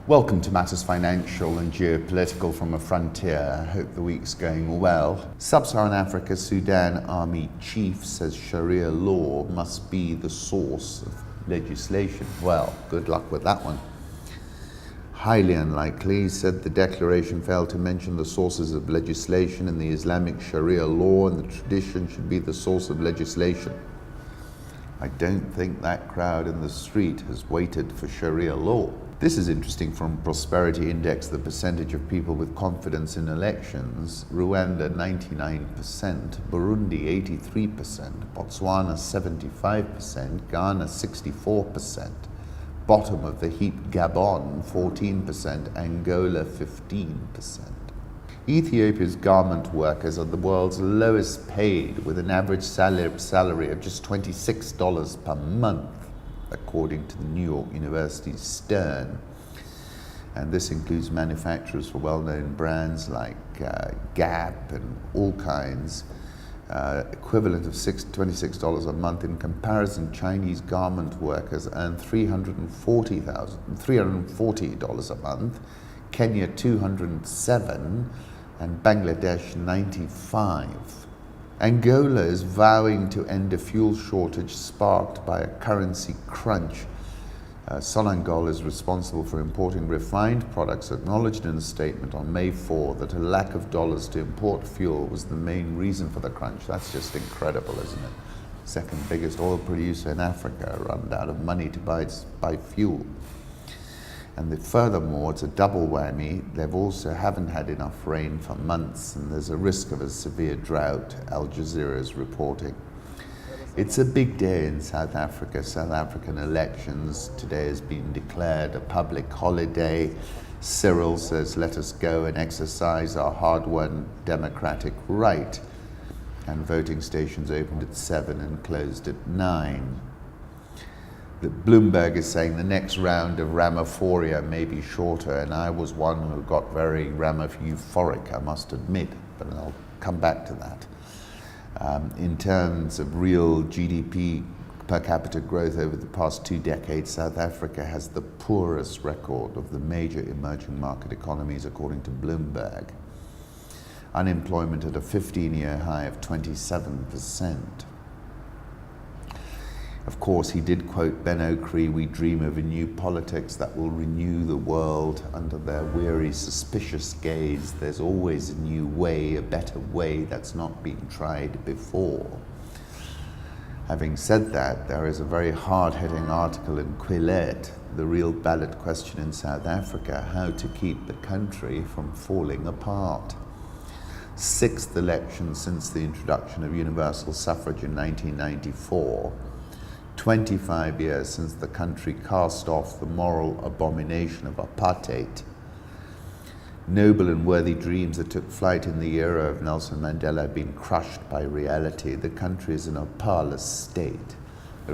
Welcome to Matters Financial and Geopolitical from a Frontier. I hope the week's going well. Sub-Saharan Africa Sudan Army Chief says Sharia law must be the source of legislation. Well, good luck with that one. Highly unlikely. He said the declaration failed to mention the sources of legislation in the Islamic Sharia law, and the tradition should be the source of legislation. I don't think that crowd in the street has waited for Sharia law. This is interesting from Prosperity Index, the percentage of people with confidence in elections. Rwanda 99%, Burundi 83%, Botswana 75%, Ghana 64%. Bottom of the heap, Gabon 14%, Angola 15%. Ethiopia's garment workers are the world's lowest paid, with an average salary of just $26 per month, according to the New York University's Stern. And this includes manufacturers for well-known brands like Gap and all kinds, equivalent of $26 a month. In comparison, Chinese garment workers earn $340 a month, Kenya $207, and Bangladesh $95. Angola is vowing to end a fuel shortage sparked by a currency crunch. Sonangol is responsible for importing refined products, acknowledged in a statement on May 4 that a lack of dollars to import fuel was the main reason for the crunch. That's just incredible, isn't it? Second biggest oil producer in Africa, run out of money to buy fuel. And furthermore, it's a double whammy. They've also haven't had enough rain for months, and there's a risk of a severe drought, Al Jazeera is reporting. It's a big day in South Africa. South African elections today has been declared a public holiday. Cyril says, let us go and exercise our hard-won democratic right. And voting stations opened at 7 and closed at 9. Bloomberg is saying the next round of Ramaphoria may be shorter, and I was one who got very euphoric, I must admit, but I'll come back to that. In terms of real GDP per capita growth over the past 2 decades, South Africa has the poorest record of the major emerging market economies, according to Bloomberg. Unemployment at a 15-year high of 27%. Of course, he did quote Ben Okri, "We dream of a new politics that will renew the world under their weary, suspicious gaze. There's always a new way, a better way that's not been tried before." Having said that, there is a very hard-hitting article in Quillette, The Real Ballot Question in South Africa, how to keep the country from falling apart. 6th election since the introduction of universal suffrage in 1994. 25 years since the country cast off the moral abomination of apartheid. Noble and worthy dreams that took flight in the era of Nelson Mandela have been crushed by reality. The country is in a parlous state.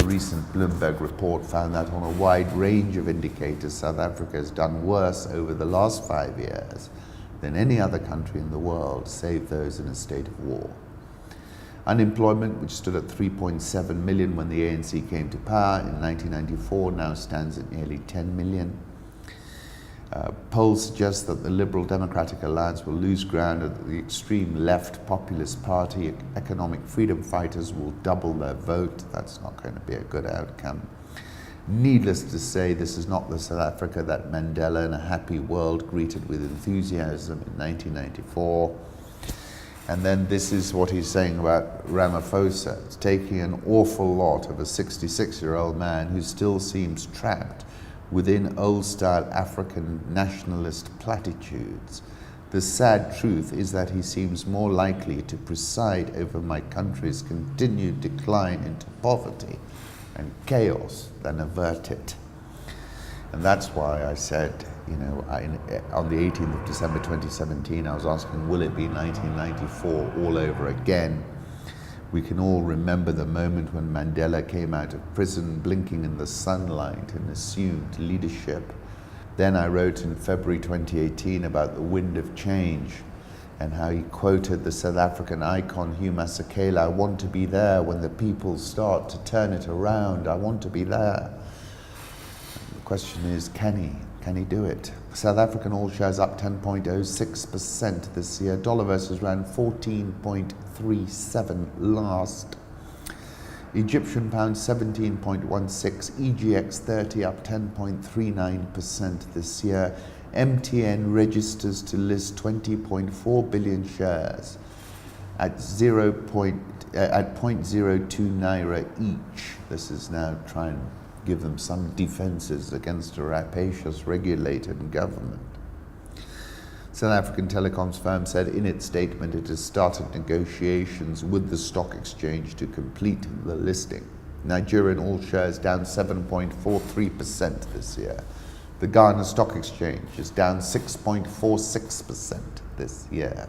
A recent Bloomberg report found that on a wide range of indicators, South Africa has done worse over the last 5 years than any other country in the world, save those in a state of war. Unemployment, which stood at 3.7 million when the ANC came to power in 1994, now stands at nearly 10 million. Polls suggest that the Liberal Democratic Alliance will lose ground and that the extreme left populist party, economic freedom fighters, will double their vote. That's not going to be a good outcome. Needless to say, this is not the South Africa that Mandela in a happy world greeted with enthusiasm in 1994. And then this is what he's saying about Ramaphosa. It's taking an awful lot of a 66-year-old man who still seems trapped within old-style African nationalist platitudes. The sad truth is that he seems more likely to preside over my country's continued decline into poverty and chaos than avert it. And that's why I said, on the 18th of December 2017, I was asking, will it be 1994 all over again? We can all remember the moment when Mandela came out of prison, blinking in the sunlight, and assumed leadership. Then I wrote in February 2018 about the wind of change and how he quoted the South African icon Hugh Masekela, "I want to be there when the people start to turn it around. I want to be there." The question is, can he? Can he do it? South African all shares up 10.06% this year. Dollar versus rand 14.37 last. Egyptian pound 17.16, EGX 30 up 10.39% this year. MTN registers to list 20.4 billion shares at 0.02 naira each. This is now trying to give them some defences against a rapacious regulator and government. South African telecoms firm said in its statement it has started negotiations with the stock exchange to complete the listing. Nigerian all shares down 7.43% this year. The Ghana Stock Exchange is down 6.46% this year.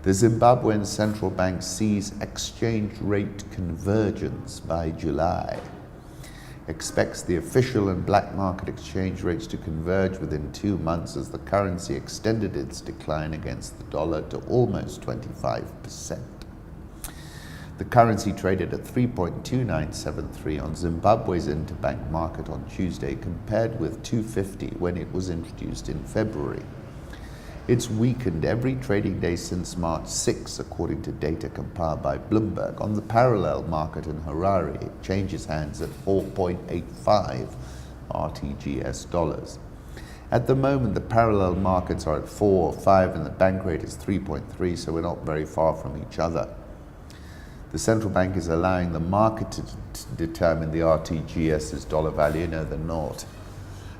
The Zimbabwean central bank sees exchange rate convergence by July. Expects the official and black market exchange rates to converge within 2 months as the currency extended its decline against the dollar to almost 25%. The currency traded at 3.2973 on Zimbabwe's interbank market on Tuesday, compared with 2.50 when it was introduced in February. It's weakened every trading day since March 6, according to data compiled by Bloomberg. On the parallel market in Harare, it changes hands at 4.85 RTGS dollars. At the moment, the parallel markets are at 4 or 5 and the bank rate is 3.3, so we're not very far from each other. The central bank is allowing the market to determine the RTGS's dollar value. No, they're not.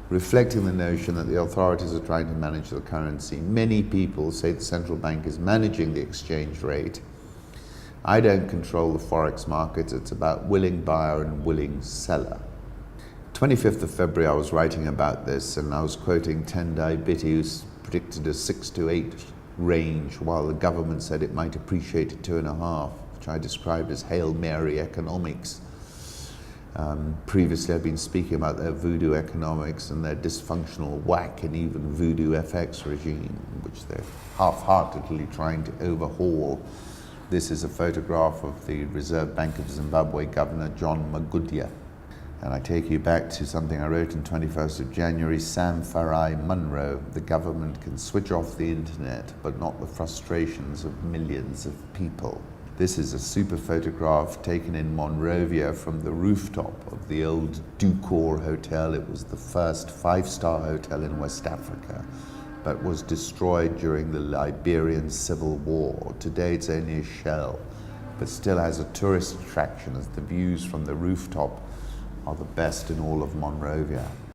Reflecting the notion that the authorities are trying to manage the currency. Many people say the central bank is managing the exchange rate. I don't control the forex markets. It's about willing buyer and willing seller. 25th of February, I was writing about this and I was quoting Tendai Biti, who's predicted a 6 to 8 range, while the government said it might appreciate to 2.5, which I described as Hail Mary economics. Previously, I've been speaking about their voodoo economics and their dysfunctional whack and even voodoo FX regime, which they're half-heartedly trying to overhaul. This is a photograph of the Reserve Bank of Zimbabwe Governor John Magudya. And I take you back to something I wrote on 21st of January, Sam Farai Munro. The government can switch off the internet, but not the frustrations of millions of people. This is a super photograph taken in Monrovia from the rooftop of the old Ducor Hotel. It was the first 5-star hotel in West Africa, but was destroyed during the Liberian Civil War. Today it's only a shell, but still has a tourist attraction as the views from the rooftop are the best in all of Monrovia.